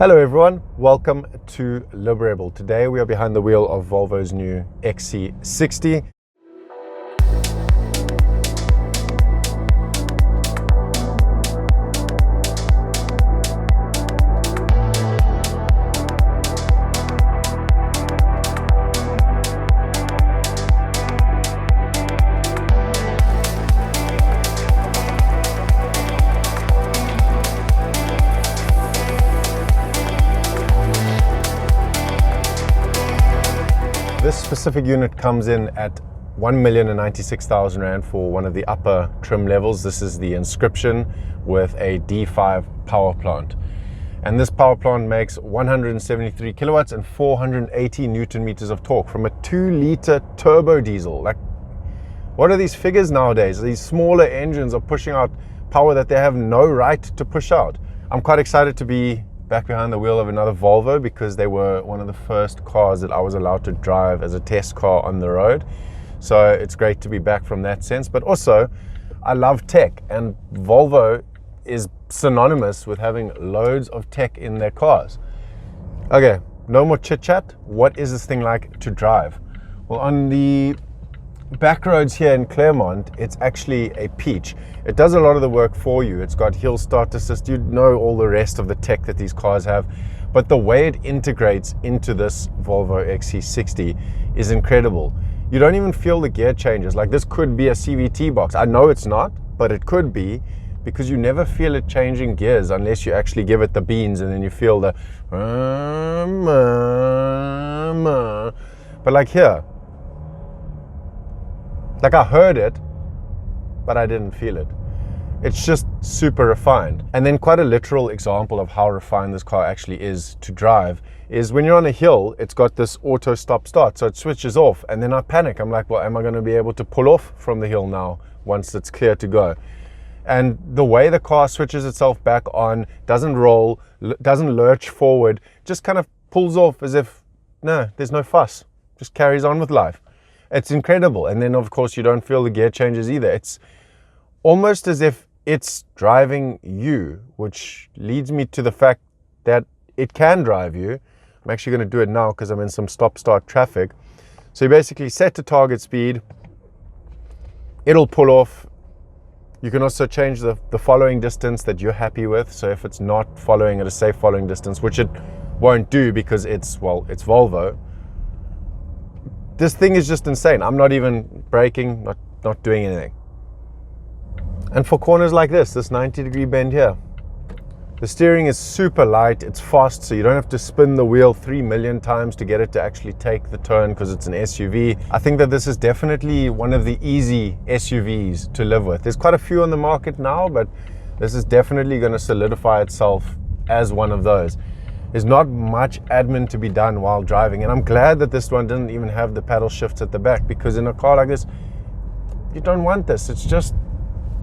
Hello everyone, welcome to Liberable. Today we are behind the wheel of Volvo's new XC60. This specific unit comes in at 1,096,000 Rand for one of the upper trim levels. This is the Inscription with a D5 power plant. And this power plant makes 173 kilowatts and 480 Newton meters of torque from a 2-liter turbo diesel. Like, what are these figures nowadays? These smaller engines are pushing out power that they have no right to push out. I'm quite excited to be back behind the wheel of another Volvo because they were one of the first cars that I was allowed to drive as a test car on the road. So it's great to be back from that sense. But also, I love tech, and Volvo is synonymous with having loads of tech in their cars. Okay, no more chit chat. What is this thing like to drive? Well, on the back roads here in Claremont, it's actually a peach. It does a lot of the work for you. It's got hill start assist. You know all the rest of the tech that these cars have, but the way it integrates into this Volvo XC60 is incredible. You don't even feel the gear changes. Like, this could be a CVT box. I know it's not, but it could be, because you never feel it changing gears unless you actually give it the beans and then you feel the but like here, like, I heard it, but I didn't feel it. It's just super refined. And then quite a literal example of how refined this car actually is to drive is when you're on a hill, it's got this auto stop start. So it switches off, and then I panic. I'm like, well, am I going to be able to pull off from the hill now once it's clear to go? And the way the car switches itself back on, doesn't roll, doesn't lurch forward, just kind of pulls off as if, no, there's no fuss, just carries on with life. It's incredible. And then of course you don't feel the gear changes either. It's almost as if it's driving you, which leads me to the fact that it can drive you. I'm actually going to do it now because I'm in some stop-start traffic. So you basically set to target speed, it'll pull off. You can also change the following distance that you're happy with. So if it's not following at a safe following distance, which it won't do because it's, well, it's Volvo. This thing is just insane. I'm not even braking, not doing anything. And for corners like this 90-degree bend here, the steering is super light, it's fast, so you don't have to spin the wheel 3 million times to get it to actually take the turn because it's an SUV. I think that this is definitely one of the easy SUVs to live with. There's quite a few on the market now, but this is definitely going to solidify itself as one of those. There's not much admin to be done while driving, and I'm glad that this one didn't even have the paddle shifts at the back, because in a car like this, you don't want this. It's just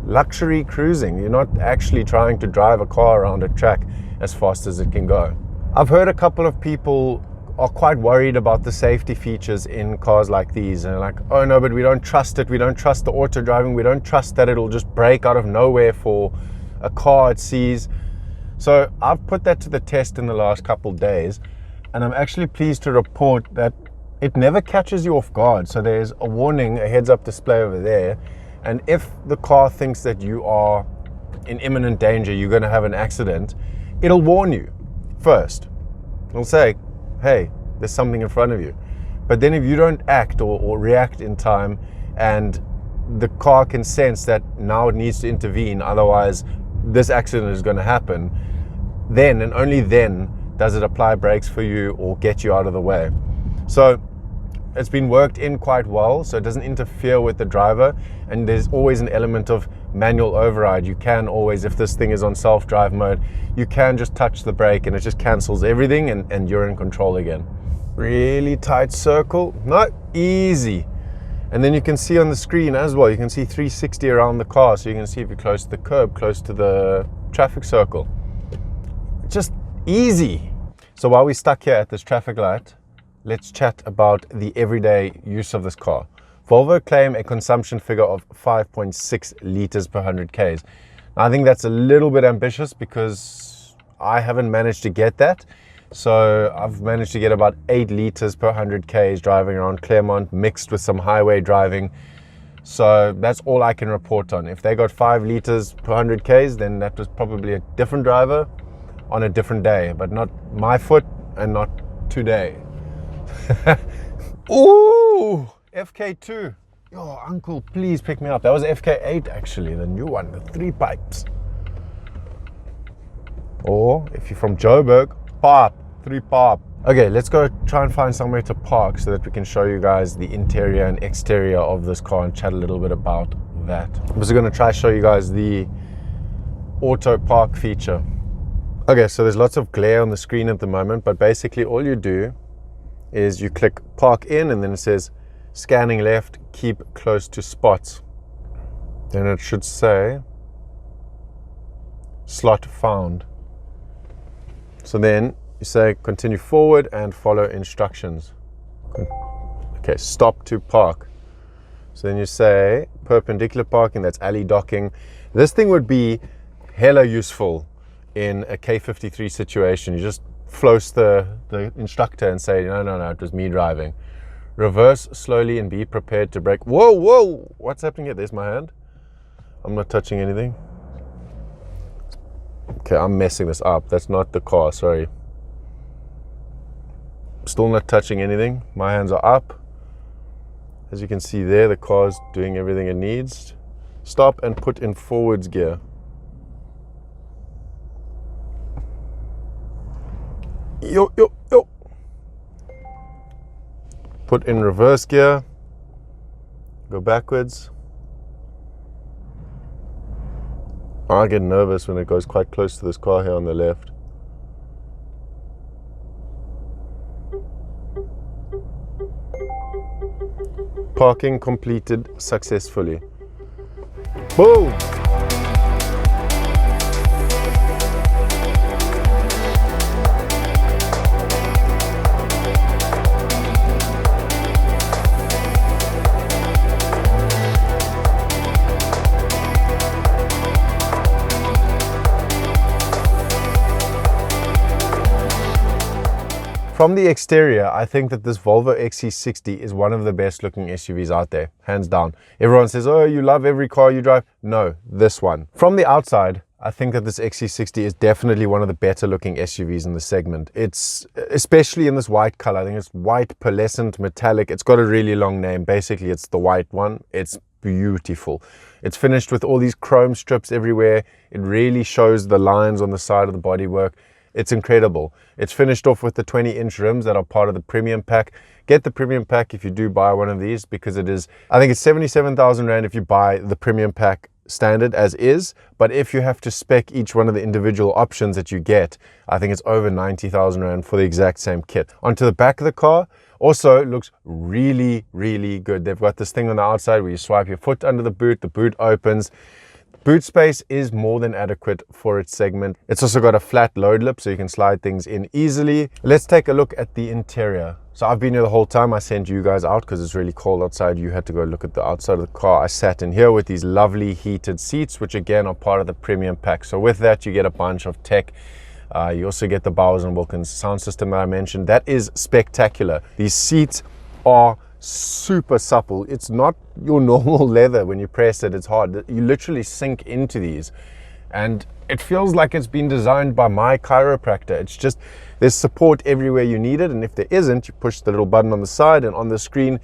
luxury cruising. You're not actually trying to drive a car around a track as fast as it can go. I've heard a couple of people are quite worried about the safety features in cars like these, and they're like, oh no, but we don't trust it. We don't trust the auto driving. We don't trust that it'll just brake out of nowhere for a car it sees. So I've put that to the test in the last couple of days, and I'm actually pleased to report that it never catches you off guard. So there's a warning, a heads-up display over there, and if the car thinks that you are in imminent danger, you're going to have an accident, it'll warn you first. It'll say, hey, there's something in front of you. But then if you don't act or react in time, and the car can sense that now it needs to intervene, otherwise this accident is going to happen, then and only then does it apply brakes for you or get you out of the way. So it's been worked in quite well, so it doesn't interfere with the driver, and there's always an element of manual override. You can always, if this thing is on self-drive mode, you can just touch the brake and it just cancels everything, and you're in control again. Really tight circle, not easy. And then you can see on the screen as well, you can see 360 around the car, so you can see if you're close to the curb, close to the traffic circle. Just easy. So while we're stuck here at this traffic light, let's chat about the everyday use of this car. Volvo claim a consumption figure of 5.6 liters per 100 Ks. Now, I think that's a little bit ambitious because I haven't managed to get that. So I've managed to get about 8 liters per 100 Ks driving around Claremont, mixed with some highway driving. So that's all I can report on. If they got 5 liters per 100 Ks, then that was probably a different driver on a different day, but not my foot and not today. Ooh, FK2. Yo, uncle, please pick me up. That was FK8 actually, the new one, the 3 pipes. Or if you're from Joburg, pop, 3 pop. Okay, let's go try and find somewhere to park so that we can show you guys the interior and exterior of this car and chat a little bit about that. I'm also going to try to show you guys the auto park feature. Okay, so there's lots of glare on the screen at the moment, but basically all you do is you click park in and then it says scanning left, keep close to spots. Then it should say slot found. So then you say continue forward and follow instructions. Okay, stop to park. So then you say perpendicular parking, that's alley docking. This thing would be hella useful in a K53 situation. You just float the instructor and say, no, it was me driving. Reverse slowly and be prepared to brake. Whoa, what's happening here? There's my hand. I'm not touching anything. Okay, I'm messing this up. That's not the car, sorry. Still not touching anything. My hands are up. As you can see there, the car's doing everything it needs. Stop and put in forwards gear. Yo. Put in reverse gear. Go backwards. I get nervous when it goes quite close to this car here on the left. Parking completed successfully. Boom! From the exterior, I think that this Volvo XC60 is one of the best looking SUVs out there, hands down. Everyone says, oh, you love every car you drive. No, this one. From the outside, I think that this XC60 is definitely one of the better looking SUVs in the segment. It's, especially in this white color, I think it's white, pearlescent, metallic. It's got a really long name. Basically, it's the white one. It's beautiful. It's finished with all these chrome strips everywhere. It really shows the lines on the side of the bodywork. It's incredible. It's finished off with the 20-inch rims that are part of the premium pack. Get the premium pack if you do buy one of these, because it is, I think it's 77,000 Rand if you buy the premium pack standard as is, but if you have to spec each one of the individual options that you get, I think it's over 90,000 Rand for the exact same kit. Onto the back of the car, also looks really, really good. They've got this thing on the outside where you swipe your foot under the boot opens. Boot space is more than adequate for its segment. It's also got a flat load lip so you can slide things in easily. Let's take a look at the interior. So I've been here the whole time. I sent you guys out because it's really cold outside. You had to go look at the outside of the car. I sat in here with these lovely heated seats, which again are part of the premium pack. So with that, you get a bunch of tech. You also get the Bowers & Wilkins sound system that I mentioned. That is spectacular. These seats are super supple. It's not your normal leather. When you press it, it's hard. You literally sink into these, and it feels like it's been designed by my chiropractor. It's just, there's support everywhere you need it, and if there isn't, you push the little button on the side, and on the screen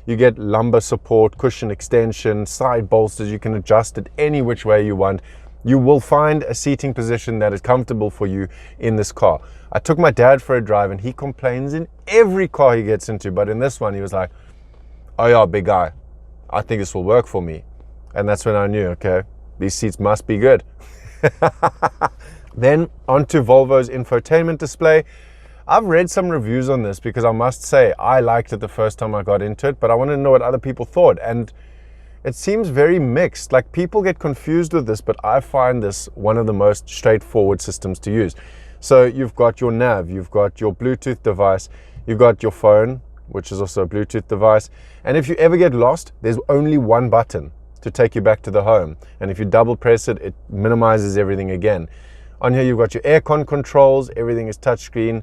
you get lumbar support, cushion extension, side bolsters. You can adjust it any which way you want. You will find a seating position that is comfortable for you in this car. I took my dad for a drive and he complains in every car he gets into, but in this one he was like, oh yeah, big guy, I think this will work for me. And that's when I knew, okay, these seats must be good. Then onto Volvo's infotainment display. I've read some reviews on this because I must say I liked it the first time I got into it, but I wanted to know what other people thought. And it seems very mixed. Like, people get confused with this, but I find this one of the most straightforward systems to use. So you've got your nav, you've got your Bluetooth device, you've got your phone, which is also a Bluetooth device. And if you ever get lost, there's only one button to take you back to the home. And if you double press it, it minimizes everything again. On here you've got your aircon controls, everything is touchscreen.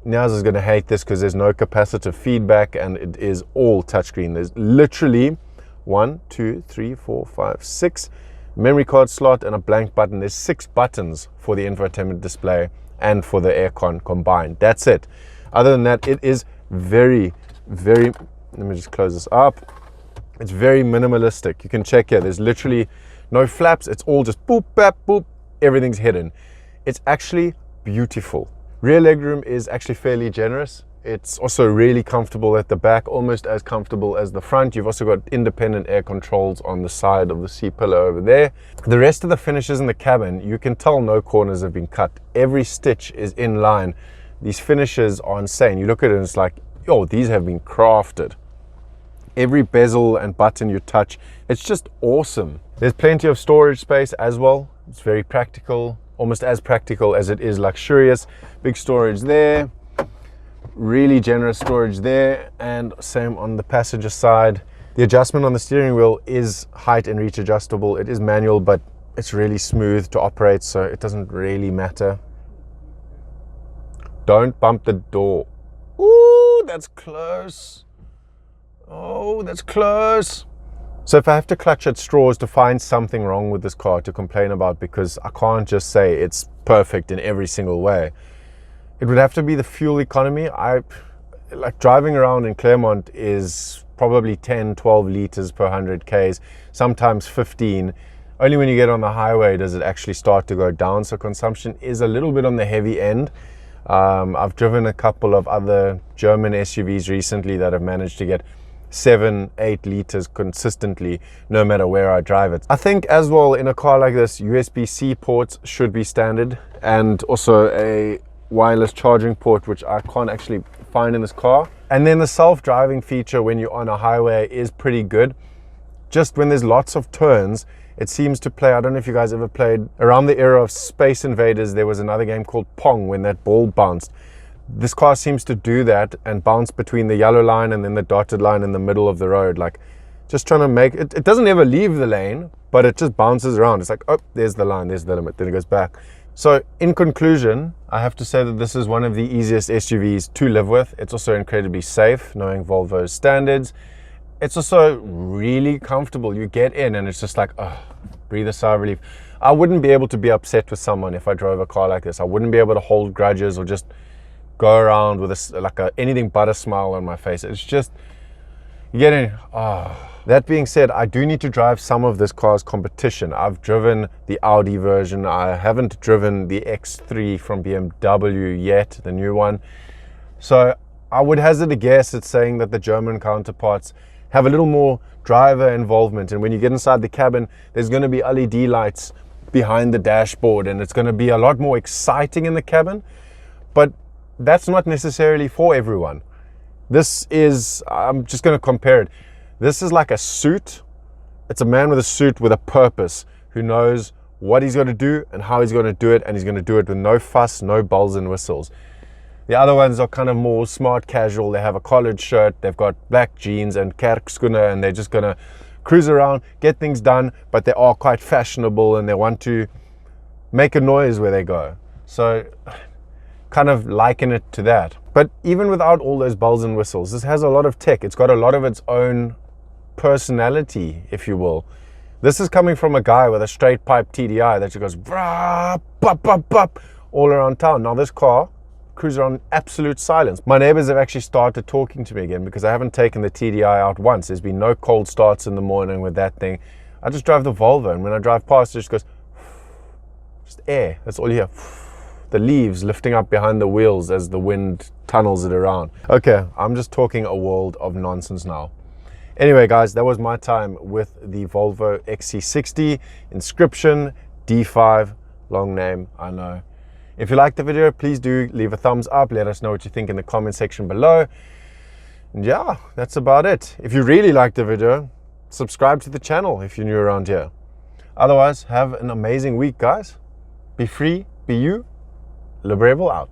Niyaaz is going to hate this because there's no capacitive feedback and it is all touchscreen. There's literally 1, 2, 3, 4, 5, 6 memory card slot and a blank button. There's 6 buttons for the infotainment display and for the aircon combined. That's it. Other than that, it is very, let me just close this up. It's very minimalistic. You can check here. There's literally no flaps. It's all just boop, bap, boop. Everything's hidden. It's actually beautiful. Rear legroom is actually fairly generous. It's also really comfortable at the back, almost as comfortable as the front. You've also got independent air controls on the side of the C-pillar over there. The rest of the finishes in the cabin, you can tell no corners have been cut. Every stitch is in line. These finishes are insane. You look at it and it's like, oh, these have been crafted. Every bezel and button you touch, it's just awesome. There's plenty of storage space as well. It's very practical, almost as practical as it is luxurious. Big storage there. Really generous storage there, and same on the passenger side. The adjustment on the steering wheel is height and reach adjustable. It is manual, but it's really smooth to operate, so it doesn't really matter. Don't bump the door. Ooh, that's close. Oh, that's close. So if I have to clutch at straws to find something wrong with this car to complain about, because I can't just say it's perfect in every single way, it would have to be the fuel economy. Like driving around in Claremont is probably 10, 12 liters per 100 Ks, sometimes 15. Only when you get on the highway does it actually start to go down. So consumption is a little bit on the heavy end. I've driven a couple of other German SUVs recently that have managed to get 7, 8 liters consistently, no matter where I drive it. I think as well in a car like this, USB-C ports should be standard, and also a wireless charging port, which I can't actually find in this car. And then the self-driving feature when you're on a highway is pretty good. Just when there's lots of turns, it seems to play. I don't know if you guys ever played around the era of Space Invaders. There was another game called Pong when that ball bounced. This car seems to do that and bounce between the yellow line and then the dotted line in the middle of the road, like just trying to make it. It doesn't ever leave the lane, but it just bounces around. It's like, oh, there's the line, there's the limit, then it goes back. So in conclusion, I have to say that this is one of the easiest SUVs to live with. It's also incredibly safe, knowing Volvo's standards. It's also really comfortable. You get in and it's just like, oh, breathe a sigh of relief. I wouldn't be able to be upset with someone if I drove a car like this. I wouldn't be able to hold grudges or just go around with anything but a smile on my face. It's just, you get in, oh. That being said, I do need to drive some of this car's competition. I've driven the Audi version. I haven't driven the X3 from BMW yet, the new one. So I would hazard a guess at saying that the German counterparts have a little more driver involvement. And when you get inside the cabin, there's going to be LED lights behind the dashboard, and it's going to be a lot more exciting in the cabin. But that's not necessarily for everyone. This is, I'm just going to compare it. This is like a suit. It's a man with a suit with a purpose, who knows what he's going to do and how he's going to do it, and he's going to do it with no fuss, no bells and whistles. The other ones are kind of more smart casual. They have a collared shirt, they've got black jeans and kerkskoene, and they're just going to cruise around, get things done, but they are quite fashionable and they want to make a noise where they go. So kind of liken it to that. But even without all those bells and whistles, this has a lot of tech. It's got a lot of its own personality, if you will. This is coming from a guy with a straight pipe TDI that just goes brah, bop, bop, bop, all around town. Now this car cruises around absolute silence. My neighbors have actually started talking to me again because I haven't taken the TDI out once. There's been no cold starts in the morning with that thing. I just drive the Volvo, and when I drive past it just goes, just air. That's all you hear. The leaves lifting up behind the wheels as the wind tunnels it around. Okay, I'm just talking a world of nonsense now. Anyway, guys, that was my time with the Volvo XC60 Inscription D5. Long name, I know. If you liked the video, please do leave a thumbs up. Let us know what you think in the comment section below. And yeah, that's about it. If you really liked the video, subscribe to the channel if you're new around here. Otherwise, have an amazing week, guys. Be free, be you. Le Brevel out.